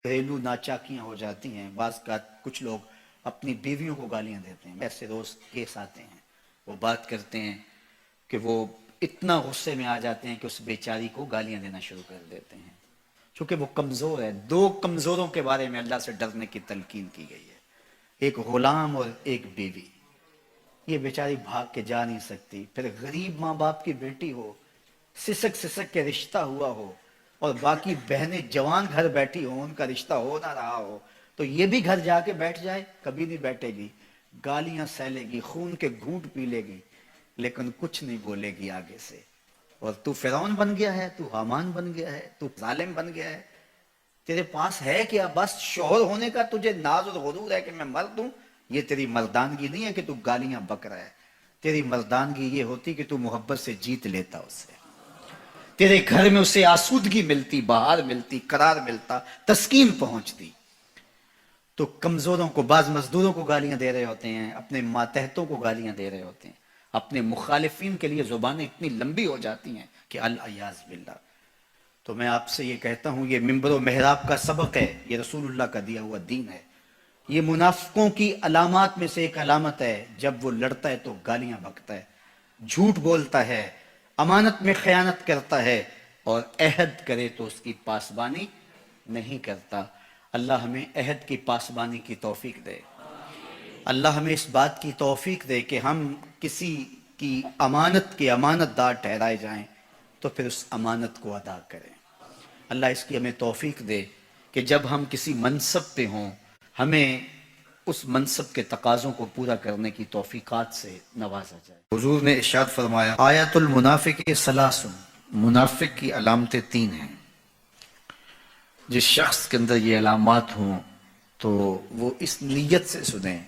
گھریلو ناچاکیاں ہو جاتی ہیں. بعض کا کچھ لوگ اپنی بیویوں کو گالیاں دیتے ہیں. ایسے روز کیس آتے ہیں, وہ بات کرتے ہیں کہ وہ اتنا غصے میں آ جاتے ہیں کہ اس بیچاری کو گالیاں دینا شروع کر دیتے ہیں, چونکہ وہ کمزور ہے. دو کمزوروں کے بارے میں اللہ سے ڈرنے کی تلقین کی گئی ہے, ایک غلام اور ایک بیوی. یہ بیچاری بھاگ کے جا نہیں سکتی. پھر غریب ماں باپ کی بیٹی ہو, سسک سسک کے رشتہ ہوا ہو, اور باقی بہنیں جوان گھر بیٹھی ہوں, ان کا رشتہ ہو نہ رہا ہو, تو یہ بھی گھر جا کے بیٹھ جائے, کبھی نہیں بیٹھے گی. گالیاں سہلے گی, خون کے گھونٹ پی لے گی, لیکن کچھ نہیں بولے گی آگے سے. اور تو فرعون بن گیا ہے, تو حامان بن گیا ہے, تو ظالم بن گیا ہے. تیرے پاس ہے کیا؟ بس شوہر ہونے کا تجھے ناز اور غرور ہے کہ میں مرد ہوں. یہ تیری مردانگی نہیں ہے کہ تو گالیاں بک رہا ہے. تیری مردانگی یہ ہوتی کہ تو محبت سے جیت لیتا اسے. تیرے گھر میں اسے آسودگی ملتی, بہار ملتی, قرار ملتا, تسکین پہنچتی. تو کمزوروں کو, بعض مزدوروں کو گالیاں دے رہے ہوتے ہیں, اپنے ماتحتوں کو گالیاں دے رہے ہوتے ہیں, اپنے مخالفین کے لیے زبانیں اتنی لمبی ہو جاتی ہیں کہ العیاذ باللہ. تو میں آپ سے یہ کہتا ہوں, یہ منبر و محراب کا سبق ہے, یہ رسول اللہ کا دیا ہوا دین ہے. یہ منافقوں کی علامات میں سے ایک علامت ہے. جب وہ لڑتا ہے تو گالیاں بکتا ہے, جھوٹ بولتا ہے, امانت میں خیانت کرتا ہے, اور عہد کرے تو اس کی پاسبانی نہیں کرتا. اللہ ہمیں عہد کی پاسبانی کی توفیق دے. اللہ ہمیں اس بات کی توفیق دے کہ ہم کسی کی امانت کے امانت دار ٹھہرائے جائیں تو پھر اس امانت کو ادا کریں. اللہ اس کی ہمیں توفیق دے کہ جب ہم کسی منصب پہ ہوں, ہمیں اس منصب کے تقاضوں کو پورا کرنے کی توفیقات سے نوازا جائے. حضور نے ارشاد فرمایا, آیت المنافق ثلاث, منافق کی علامتیں 3 ہیں. جس شخص کے اندر یہ علامات ہوں تو وہ اس نیت سے سنیں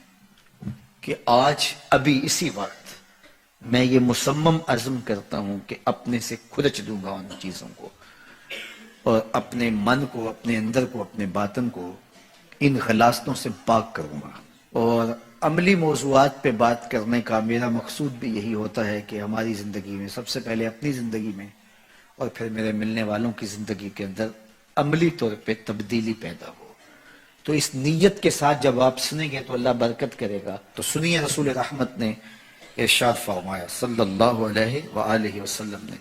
کہ آج ابھی اسی وقت میں یہ مصمم عزم کرتا ہوں کہ اپنے سے کھرچ دوں گا ان چیزوں کو, اور اپنے من کو, اپنے اندر کو, اپنے باطن کو ان غلاظتوں سے پاک کروں گا. اور عملی موضوعات پہ بات کرنے کا میرا مقصود بھی یہی ہوتا ہے کہ ہماری زندگی میں, سب سے پہلے اپنی زندگی میں اور پھر میرے ملنے والوں کی زندگی کے اندر عملی طور پہ تبدیلی پیدا ہو. تو اس نیت کے ساتھ جب آپ سنیں گے تو اللہ برکت کرے گا. تو سنیے, رسول رحمت نے ارشاد فرمایا صلی اللہ علیہ وآلہ وسلم نے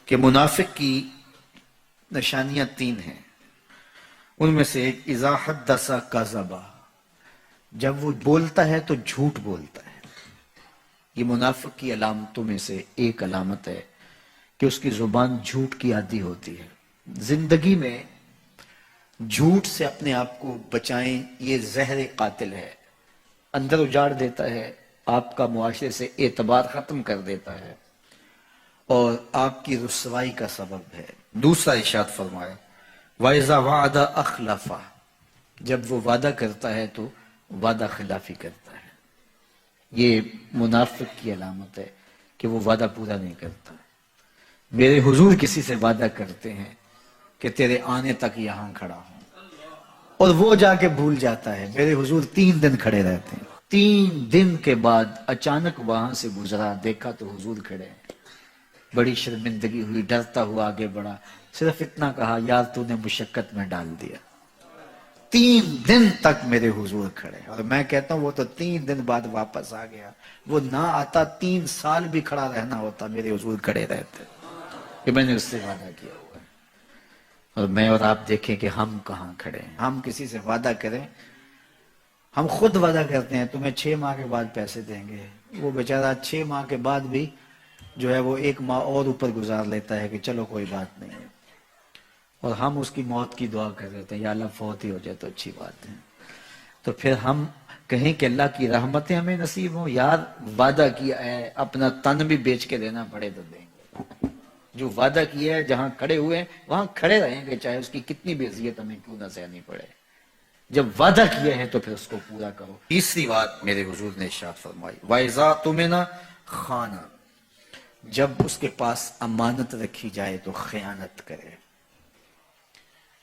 کہ منافق کی نشانیاں 3 ہیں. ان میں سے ایک, اذا حدث کذب, جب وہ بولتا ہے تو جھوٹ بولتا ہے. یہ منافق کی علامتوں میں سے ایک علامت ہے کہ اس کی زبان جھوٹ کی عادی ہوتی ہے. زندگی میں جھوٹ سے اپنے آپ کو بچائیں, یہ زہر قاتل ہے, اندر اجاڑ دیتا ہے, آپ کا معاشرے سے اعتبار ختم کر دیتا ہے, اور آپ کی رسوائی کا سبب ہے. دوسرا ارشاد فرمایا, وَإِذَا وَعَدَ أَخْلَفَ, جب وہ وعدہ کرتا ہے تو وعدہ خلافی کرتا ہے. یہ منافق کی علامت ہے کہ وہ وعدہ پورا نہیں کرتا. میرے حضور کسی سے وعدہ کرتے ہیں کہ تیرے آنے تک یہاں کھڑا ہوں, اور وہ جا کے بھول جاتا ہے. میرے حضور 3 دن کھڑے رہتے ہیں, 3 دن کے بعد اچانک وہاں سے گزرا, دیکھا تو حضور کھڑے ہیں. بڑی شرمندگی ہوئی, ڈرتا ہوا آگے بڑھا, صرف اتنا کہا, یار تو نے مشقت میں ڈال دیا. 3 دن تک میرے حضور کھڑے, اور میں کہتا ہوں وہ تو 3 دن بعد واپس آ گیا. وہ نہ آتا 3 سال بھی کھڑا رہنا ہوتا, میرے حضور کھڑے رہتے کہ میں نے اس سے وعدہ کیا ہوا ہے. اور میں اور آپ دیکھیں کہ ہم کہاں کھڑے ہیں. ہم کسی سے وعدہ کریں, ہم خود وعدہ کرتے ہیں تمہیں 6 ماہ کے بعد پیسے دیں گے. وہ بیچارہ 6 ماہ کے بعد بھی جو ہے وہ 1 ماہ اور اوپر گزار لیتا ہے کہ چلو کوئی بات نہیں ہے, اور ہم اس کی موت کی دعا کر رہے تھے, یا اللہ فوت ہی ہو جائے تو اچھی بات ہے. تو پھر ہم کہیں کہ اللہ کی رحمتیں ہمیں نصیب ہوں. یار وعدہ کیا ہے, اپنا تن بھی بیچ کے دینا پڑے تو دیں گے. جو وعدہ کیا ہے, جہاں کھڑے ہوئے ہیں وہاں کھڑے رہیں گے, چاہے اس کی کتنی بھی اذیت ہمیں کیوں نہ سہنی پڑے. جب وعدہ کیا ہے تو پھر اس کو پورا کرو. تیسری بات میرے حضور نے ارشاد فرمائی, وَإِذَا اؤْتُمِنَ خَانَ, جب اس کے پاس امانت رکھی جائے تو خیانت کرے.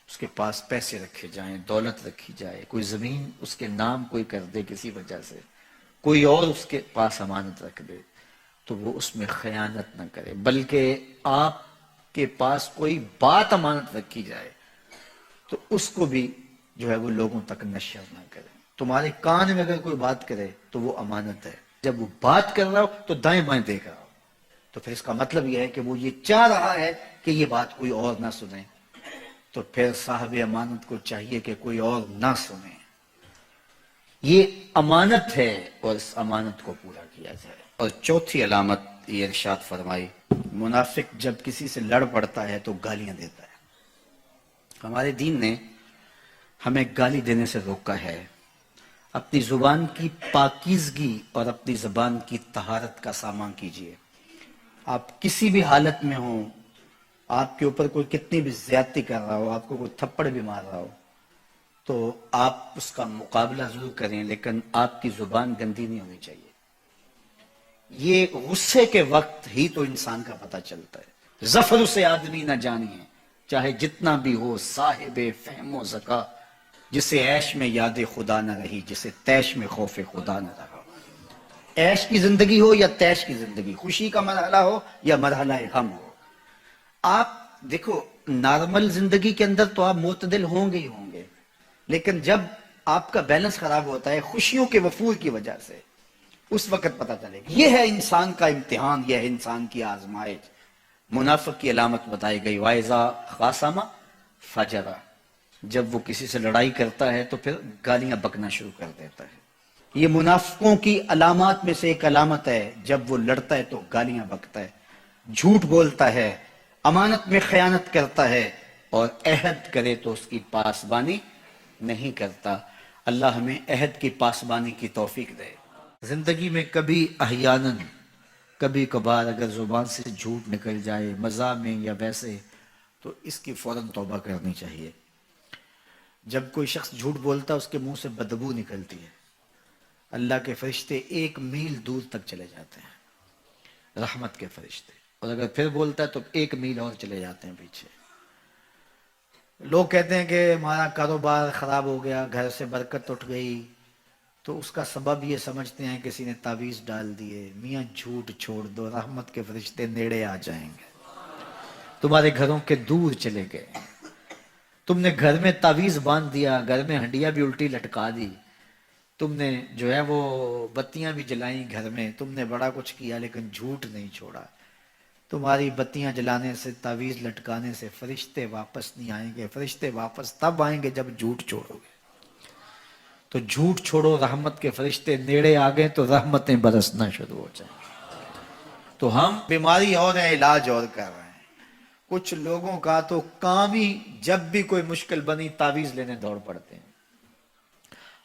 اس کے پاس پیسے رکھے جائیں, دولت رکھی جائے, کوئی زمین اس کے نام کوئی کر دے کسی وجہ سے, کوئی اور اس کے پاس امانت رکھ دے, تو وہ اس میں خیانت نہ کرے. بلکہ آپ کے پاس کوئی بات امانت رکھی جائے تو اس کو بھی جو ہے وہ لوگوں تک نشر نہ کرے. تمہارے کان میں اگر کوئی بات کرے تو وہ امانت ہے. جب وہ بات کر رہا ہو تو دائیں بائیں دیکھ رہا ہو تو پھر اس کا مطلب یہ ہے کہ وہ یہ چاہ رہا ہے کہ یہ بات کوئی اور نہ سنے. تو پھر صاحب امانت کو چاہیے کہ کوئی اور نہ سنے. یہ امانت ہے اور اس امانت کو پورا کیا جائے. اور چوتھی علامت یہ ارشاد فرمائی، منافق جب کسی سے لڑ پڑتا ہے تو گالیاں دیتا ہے. ہمارے دین نے ہمیں گالی دینے سے روکا ہے. اپنی زبان کی پاکیزگی اور اپنی زبان کی طہارت کا سامان کیجیے. آپ کسی بھی حالت میں ہوں، آپ کے اوپر کوئی کتنی بھی زیادتی کر رہا ہو، آپ کو کوئی تھپڑ بھی مار رہا ہو، تو آپ اس کا مقابلہ ضرور کریں، لیکن آپ کی زبان گندی نہیں ہونی چاہیے. یہ غصے کے وقت ہی تو انسان کا پتہ چلتا ہے. ظفر سے آدمی نہ جانیے چاہے جتنا بھی ہو صاحب فہم و ذکا، جسے عیش میں یاد خدا نہ رہی، جسے تیش میں خوف خدا نہ رہا. عیش کی زندگی ہو یا تیش کی زندگی، خوشی کا مرحلہ ہو یا مرحلہ غم ہو، آپ دیکھو نارمل زندگی کے اندر تو آپ معتدل ہوں گے ہی ہوں گے، لیکن جب آپ کا بیلنس خراب ہوتا ہے خوشیوں کے وفور کی وجہ سے، اس وقت پتہ چلے گا. یہ ہے انسان کا امتحان، یہ ہے انسان کی آزمائش. منافق کی علامت بتائی گئی، وَإِذَا خَاصَمَ فَجَرَ، جب وہ کسی سے لڑائی کرتا ہے تو پھر گالیاں بکنا شروع کر دیتا ہے. یہ منافقوں کی علامات میں سے ایک علامت ہے، جب وہ لڑتا ہے تو گالیاں بکتا ہے، جھوٹ بولتا ہے، امانت میں خیانت کرتا ہے، اور عہد کرے تو اس کی پاسبانی نہیں کرتا. اللہ ہمیں عہد کی پاسبانی کی توفیق دے. زندگی میں کبھی احیاناً کبھی کبھار اگر زبان سے جھوٹ نکل جائے مزاح میں یا ویسے، تو اس کی فوراً توبہ کرنی چاہیے. جب کوئی شخص جھوٹ بولتا ہے اس کے منہ سے بدبو نکلتی ہے، اللہ کے فرشتے 1 میل دور تک چلے جاتے ہیں، رحمت کے فرشتے. اور اگر پھر بولتا ہے تو 1 میل اور چلے جاتے ہیں پیچھے. لوگ کہتے ہیں کہ ہمارا کاروبار خراب ہو گیا، گھر سے برکت اٹھ گئی، تو اس کا سبب یہ سمجھتے ہیں کسی نے تعویذ ڈال دیے. میاں جھوٹ چھوڑ دو، رحمت کے فرشتے نیڑے آ جائیں گے. تمہارے گھروں کے دور چلے گئے، تم نے گھر میں تعویذ باندھ دیا، گھر میں ہنڈیاں بھی الٹی لٹکا دی، تم نے جو ہے وہ بتیاں بھی جلائیں گھر میں، تم نے بڑا کچھ کیا لیکن جھوٹ نہیں چھوڑا. تمہاری بتیاں جلانے سے، تعویذ لٹکانے سے فرشتے واپس نہیں آئیں گے. فرشتے واپس تب آئیں گے جب جھوٹ چھوڑو گے. تو جھوٹ چھوڑو، رحمت کے فرشتے نیڑے آ گئے تو رحمتیں برسنا شروع ہو جائیں. تو ہم بیماری اور ہے، علاج اور کر رہے ہیں. کچھ لوگوں کا تو کام ہی جب بھی کوئی مشکل بنی تعویذ لینے دوڑ پڑتے ہیں.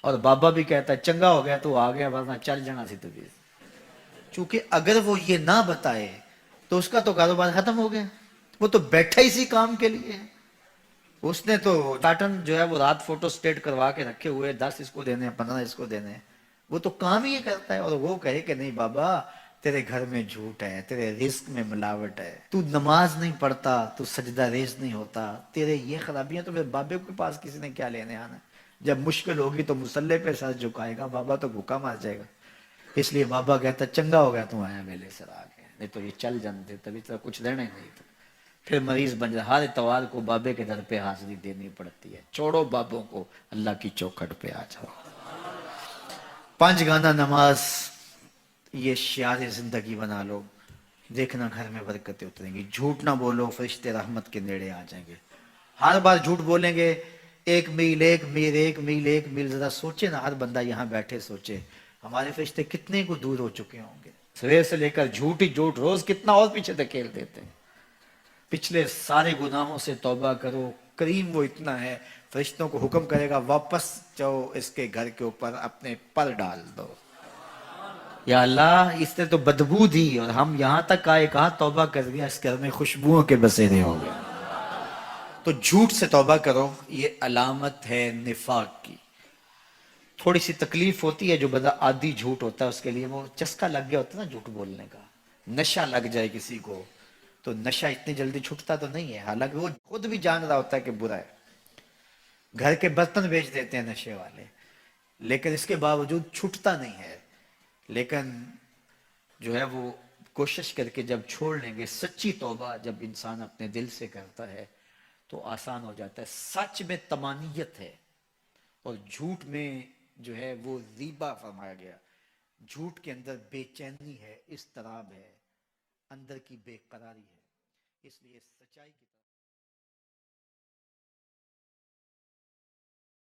اور بابا بھی کہتا ہے چنگا ہو گیا تو آ گیا، ورنہ چل جانا سی تعویذ. چونکہ اگر وہ یہ نہ بتائے تو اس کا تو کاروبار ختم ہو گیا. وہ تو بیٹھا اسی کام کے لیے ہے. اس نے تو ٹاٹن جو ہے وہ رات فوٹو سٹیٹ کروا کے رکھے ہوئے، 10 اس کو دینے، 15 اس کو دینے. وہ تو کام ہی یہ کرتا ہے. اور وہ کہے کہ نہیں بابا تیرے گھر میں جھوٹ ہے، تیرے رزق میں ملاوٹ ہے، تو نماز نہیں پڑھتا، تو سجدہ ریز نہیں ہوتا، تیرے یہ خرابیاں، تو پھر بابے کے پاس کسی نے کیا لینے آنا. جب مشکل ہوگی تو مسلح پہ سر جھکائے گا، بابا تو بھوکا مار جائے گا. اس لیے بابا کہتا چنگا ہو گیا تم آیا میلے سے آ گیا، نہیں تو یہ چل جانتے، تبھی تو کچھ دینا ہی نہیں تھا. پھر مریض بن جائے. ہر اتوار کو بابے کے در پہ حاضری دینی پڑتی ہے. چھوڑو بابوں کو، اللہ کی چوکھٹ پہ آ جاؤ. 5 گانا نماز یہ شعار زندگی بنا لو، دیکھنا گھر میں برکتیں اتریں گی. جھوٹ نہ بولو، فرشتے رحمت کے نیڑے آ جائیں گے. ہر بار جھوٹ بولیں گے 1 میل 1 میل 1 میل 1 میل. ذرا سوچے نا، ہر بندہ یہاں بیٹھے سوچے ہمارے فرشتے کتنے کو دور ہو چکے ہوں گے. سویر سے لے کر جھوٹ ہی جھوٹ، روز کتنا اور پیچھے دھکیل دیتے ہیں. پچھلے سارے گناہوں سے توبہ کرو. کریم وہ اتنا ہے، فرشتوں کو حکم کرے گا واپس جاؤ، اس کے گھر کے اوپر اپنے پر ڈال دو. یا اللہ اس نے تو بدبو دی اور ہم یہاں تک آئے، کہاں توبہ کر دیا، اس گھر میں خوشبوؤں کے بسیرے ہو گئے. تو جھوٹ سے توبہ کرو، یہ علامت ہے نفاق کی. تھوڑی سی تکلیف ہوتی ہے، جو بندہ عادی جھوٹ ہوتا ہے اس کے لیے وہ چسکا لگ گیا ہوتا ہے نا جھوٹ بولنے کا. نشہ لگ جائے کسی کو تو نشہ اتنی جلدی چھٹتا تو نہیں ہے، حالانکہ وہ خود بھی جان رہا ہوتا ہے کہ برا ہے. گھر کے برتن بیچ دیتے ہیں نشے والے، لیکن اس کے باوجود چھٹتا نہیں ہے. لیکن جو ہے وہ کوشش کر کے جب چھوڑ لیں گے، سچی توبہ جب انسان اپنے دل سے کرتا ہے تو آسان ہو جاتا ہے. سچ میں طمانیت ہے، اور جھوٹ میں جو ہے وہ ریبہ فرمایا گیا. جھوٹ کے اندر بے چینی ہے، اضطراب ہے، اندر کی بے قراری ہے. اس لیے سچائی کی